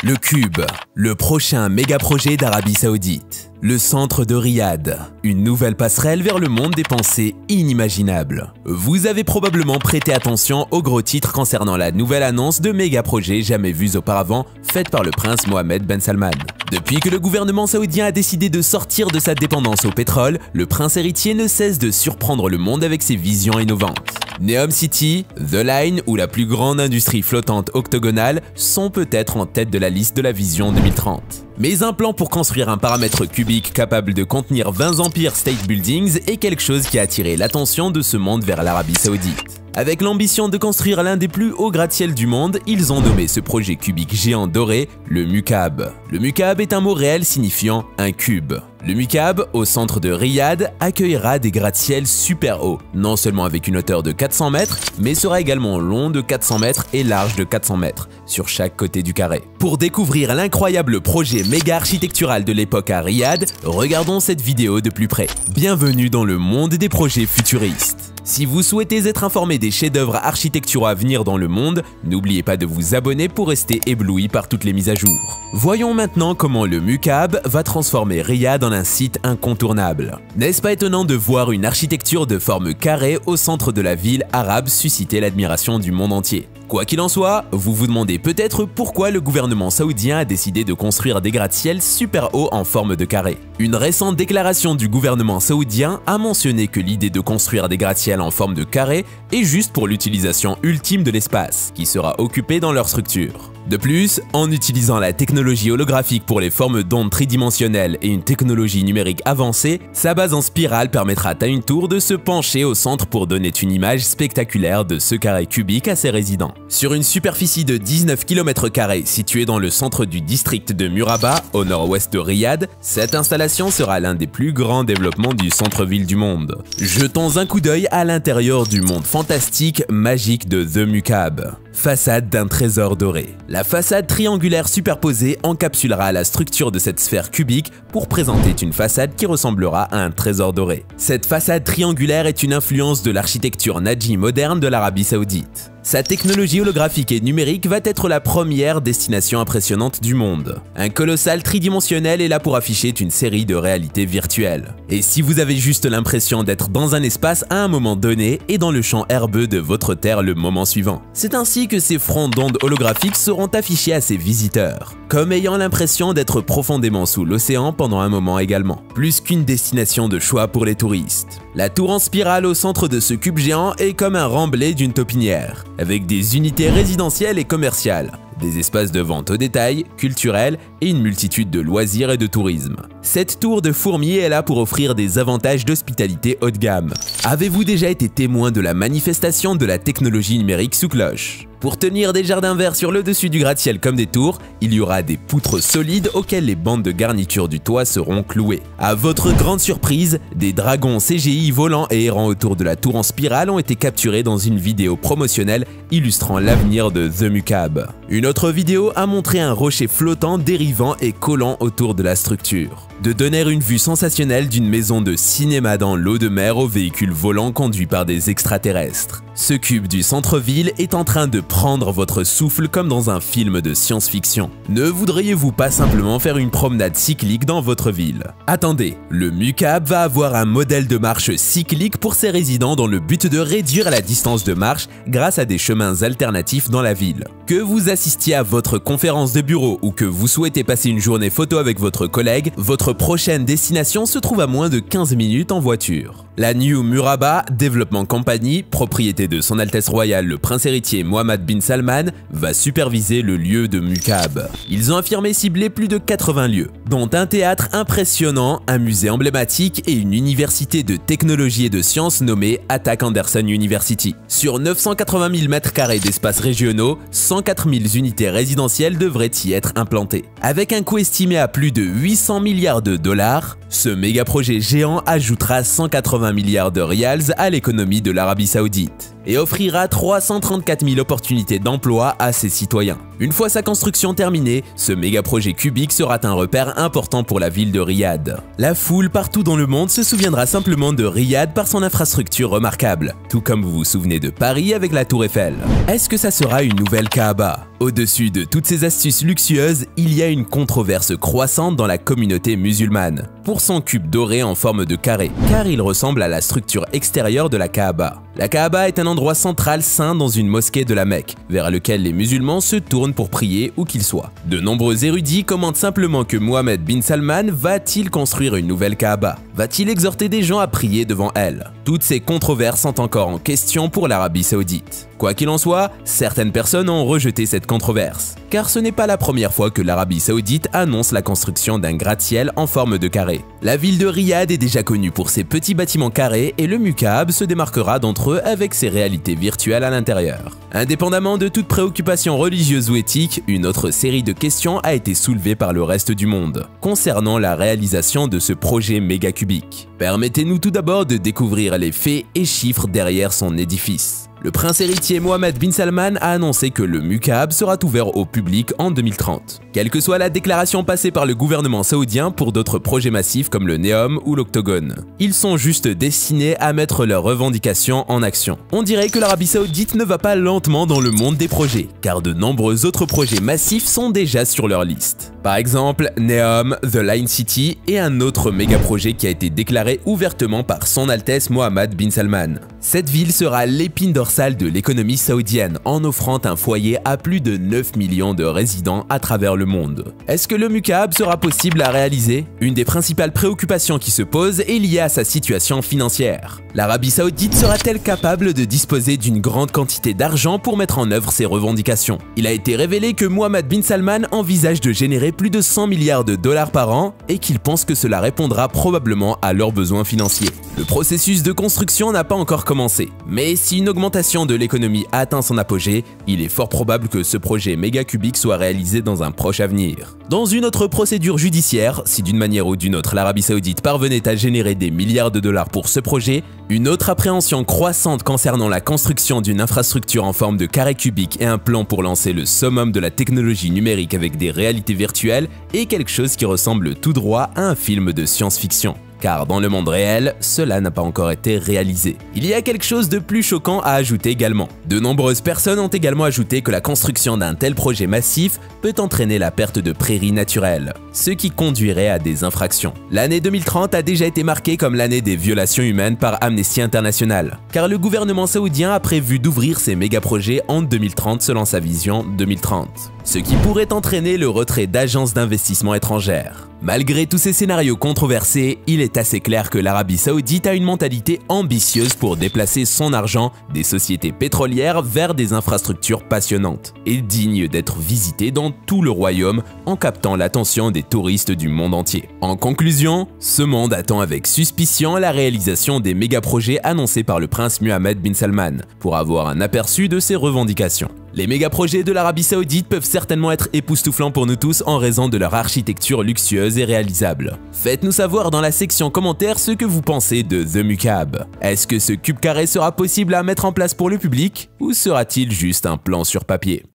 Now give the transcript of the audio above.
Le Cube, le prochain méga projet d'Arabie Saoudite. Le centre de Riyad, une nouvelle passerelle vers le monde des pensées inimaginables. Vous avez probablement prêté attention aux gros titres concernant la nouvelle annonce de méga projets jamais vus auparavant, faite par le prince Mohammed Ben Salman. Depuis que le gouvernement saoudien a décidé de sortir de sa dépendance au pétrole, le prince héritier ne cesse de surprendre le monde avec ses visions innovantes. Neom City, The Line ou la plus grande industrie flottante octogonale sont peut-être en tête de la liste de la vision 2030. Mais un plan pour construire un paramètre cubique capable de contenir 20 empires state buildings est quelque chose qui a attiré l'attention de ce monde vers l'Arabie Saoudite. Avec l'ambition de construire l'un des plus hauts gratte-ciel du monde, ils ont nommé ce projet cubique géant doré le Mukaab. Le Mukaab est un mot réel signifiant un cube. Le Mukaab, au centre de Riyad, accueillera des gratte-ciel super hauts, non seulement avec une hauteur de 400 mètres, mais sera également long de 400 mètres et large de 400 mètres, sur chaque côté du carré. Pour découvrir l'incroyable projet méga architectural de l'époque à Riyad, regardons cette vidéo de plus près. Bienvenue dans le monde des projets futuristes. Si vous souhaitez être informé des chefs-d'œuvre architecturaux à venir dans le monde, n'oubliez pas de vous abonner pour rester ébloui par toutes les mises à jour. Voyons maintenant comment le Mukaab va transformer Riyad en un site incontournable. N'est-ce pas étonnant de voir une architecture de forme carrée au centre de la ville arabe susciter l'admiration du monde entier? Quoi qu'il en soit, vous vous demandez peut-être pourquoi le gouvernement saoudien a décidé de construire des gratte-ciel super hauts en forme de carré. Une récente déclaration du gouvernement saoudien a mentionné que l'idée de construire des gratte-ciel en forme de carré est juste pour l'utilisation ultime de l'espace, qui sera occupé dans leur structure. De plus, en utilisant la technologie holographique pour les formes d'ondes tridimensionnelles et une technologie numérique avancée, sa base en spirale permettra à une tour de se pencher au centre pour donner une image spectaculaire de ce carré cubique à ses résidents. Sur une superficie de 19 km² située dans le centre du district de Murabba, au nord-ouest de Riyad, cette installation sera l'un des plus grands développements du centre-ville du monde. Jetons un coup d'œil à l'intérieur du monde fantastique, magique de The Mukaab. Façade d'un trésor doré. La façade triangulaire superposée encapsulera la structure de cette sphère cubique pour présenter une façade qui ressemblera à un trésor doré. Cette façade triangulaire est une influence de l'architecture Naji moderne de l'Arabie Saoudite. Sa technologie holographique et numérique va être la première destination impressionnante du monde. Un colossal tridimensionnel est là pour afficher une série de réalités virtuelles. Et si vous avez juste l'impression d'être dans un espace à un moment donné et dans le champ herbeux de votre terre le moment suivant. C'est ainsi que ces fronts d'ondes holographiques seront affichés à ses visiteurs, comme ayant l'impression d'être profondément sous l'océan pendant un moment également. Plus qu'une destination de choix pour les touristes. La tour en spirale au centre de ce cube géant est comme un remblai d'une taupinière, avec des unités résidentielles et commerciales, des espaces de vente au détail, culturels et une multitude de loisirs et de tourisme. Cette tour de fourmis est là pour offrir des avantages d'hospitalité haut de gamme. Avez-vous déjà été témoin de la manifestation de la technologie numérique sous cloche? Pour tenir des jardins verts sur le dessus du gratte-ciel comme des tours, il y aura des poutres solides auxquelles les bandes de garniture du toit seront clouées. À votre grande surprise, des dragons CGI volants et errant autour de la tour en spirale ont été capturés dans une vidéo promotionnelle illustrant l'avenir de The Mukaab. Une autre vidéo a montré un rocher flottant dérivant et collant autour de la structure. De donner une vue sensationnelle d'une maison de cinéma dans l'eau de mer aux véhicules volants conduits par des extraterrestres. Ce cube du centre-ville est en train de prendre votre souffle comme dans un film de science-fiction. Ne voudriez-vous pas simplement faire une promenade cyclique dans votre ville? Attendez, le Mukaab va avoir un modèle de marche cyclique pour ses résidents dans le but de réduire la distance de marche grâce à des chemins alternatifs dans la ville. Que vous assistiez à votre conférence de bureau ou que vous souhaitez passer une journée photo avec votre collègue, votre prochaine destination se trouve à moins de 15 minutes en voiture. La New Murabba Development Company, propriété de Son Altesse Royale le Prince héritier Mohammed bin Salman, va superviser le lieu de Mukaab. Ils ont affirmé cibler plus de 80 lieux, dont un théâtre impressionnant, un musée emblématique et une université de technologie et de sciences nommée Attack Anderson University. Sur 980 000 m² d'espaces régionaux, 104 000 unités résidentielles devraient y être implantées. Avec un coût estimé à plus de 800 milliards de dollars, ce méga projet géant ajoutera 180 milliards de rials à l'économie de l'Arabie Saoudite et offrira 334 000 opportunités d'emploi à ses citoyens. Une fois sa construction terminée, ce méga-projet cubique sera un repère important pour la ville de Riyad. La foule partout dans le monde se souviendra simplement de Riyad par son infrastructure remarquable, tout comme vous vous souvenez de Paris avec la Tour Eiffel. Est-ce que ça sera une nouvelle Kaaba? Au-dessus de toutes ces astuces luxueuses, il y a une controverse croissante dans la communauté musulmane, pour son cube doré en forme de carré, car il ressemble à la structure extérieure de la Kaaba. La Kaaba est un endroit central saint dans une mosquée de la Mecque, vers lequel les musulmans se tournent pour prier où qu'ils soient. De nombreux érudits commentent simplement que Mohammed bin Salman va-t-il construire une nouvelle Kaaba? Va-t-il exhorter des gens à prier devant elle? Toutes ces controverses sont encore en question pour l'Arabie Saoudite. Quoi qu'il en soit, certaines personnes ont rejeté cette controverse, car ce n'est pas la première fois que l'Arabie Saoudite annonce la construction d'un gratte-ciel en forme de carré. La ville de Riyad est déjà connue pour ses petits bâtiments carrés et le Mukaab se démarquera d'entre eux avec ses réalités virtuelles à l'intérieur. Indépendamment de toute préoccupation religieuse ou éthique, une autre série de questions a été soulevée par le reste du monde, concernant la réalisation de ce projet méga cubique. Permettez-nous tout d'abord de découvrir les faits et chiffres derrière son édifice. Le prince héritier Mohammed bin Salman a annoncé que le Mukaab sera ouvert au public en 2030. Quelle que soit la déclaration passée par le gouvernement saoudien pour d'autres projets massifs comme le Neom ou l'Octogone, ils sont juste destinés à mettre leurs revendications en action. On dirait que l'Arabie Saoudite ne va pas lentement dans le monde des projets, car de nombreux autres projets massifs sont déjà sur leur liste. Par exemple, Neom, The Line City et un autre méga projet qui a été déclaré ouvertement par son Altesse Mohammed bin Salman. Cette ville sera l'épine dorsale de l'économie saoudienne en offrant un foyer à plus de 9 millions de résidents à travers le monde. Est-ce que le Mukaab sera possible à réaliser? Une des principales préoccupations qui se posent est liée à sa situation financière. L'Arabie Saoudite sera-t-elle capable de disposer d'une grande quantité d'argent pour mettre en œuvre ses revendications? Il a été révélé que Mohammed bin Salman envisage de générer plus de 100 milliards de dollars par an et qu'il pense que cela répondra probablement à leurs besoins financiers. Le processus de construction n'a pas encore commencé, mais si une augmentation de l'économie atteint son apogée, il est fort probable que ce projet méga cubique soit réalisé dans un proche avenir. Dans une autre procédure judiciaire, si d'une manière ou d'une autre l'Arabie Saoudite parvenait à générer des milliards de dollars pour ce projet, une autre appréhension croissante concernant la construction d'une infrastructure en forme de carré cubique et un plan pour lancer le summum de la technologie numérique avec des réalités virtuelles est quelque chose qui ressemble tout droit à un film de science-fiction. Car dans le monde réel, cela n'a pas encore été réalisé. Il y a quelque chose de plus choquant à ajouter également. De nombreuses personnes ont également ajouté que la construction d'un tel projet massif peut entraîner la perte de prairies naturelles, ce qui conduirait à des infractions. L'année 2030 a déjà été marquée comme l'année des violations humaines par Amnesty International, car le gouvernement saoudien a prévu d'ouvrir ces méga-projets en 2030 selon sa vision 2030, ce qui pourrait entraîner le retrait d'agences d'investissement étrangères. Malgré tous ces scénarios controversés, il est assez clair que l'Arabie Saoudite a une mentalité ambitieuse pour déplacer son argent des sociétés pétrolières vers des infrastructures passionnantes et dignes d'être visitées dans tout le royaume en captant l'attention des touristes du monde entier. En conclusion, ce monde attend avec suspicion la réalisation des méga-projets annoncés par le prince Mohammed bin Salman pour avoir un aperçu de ses revendications. Les méga-projets de l'Arabie Saoudite peuvent certainement être époustouflants pour nous tous en raison de leur architecture luxueuse et réalisable. Faites-nous savoir dans la section commentaires ce que vous pensez de The Mukaab. Est-ce que ce cube carré sera possible à mettre en place pour le public ou sera-t-il juste un plan sur papier?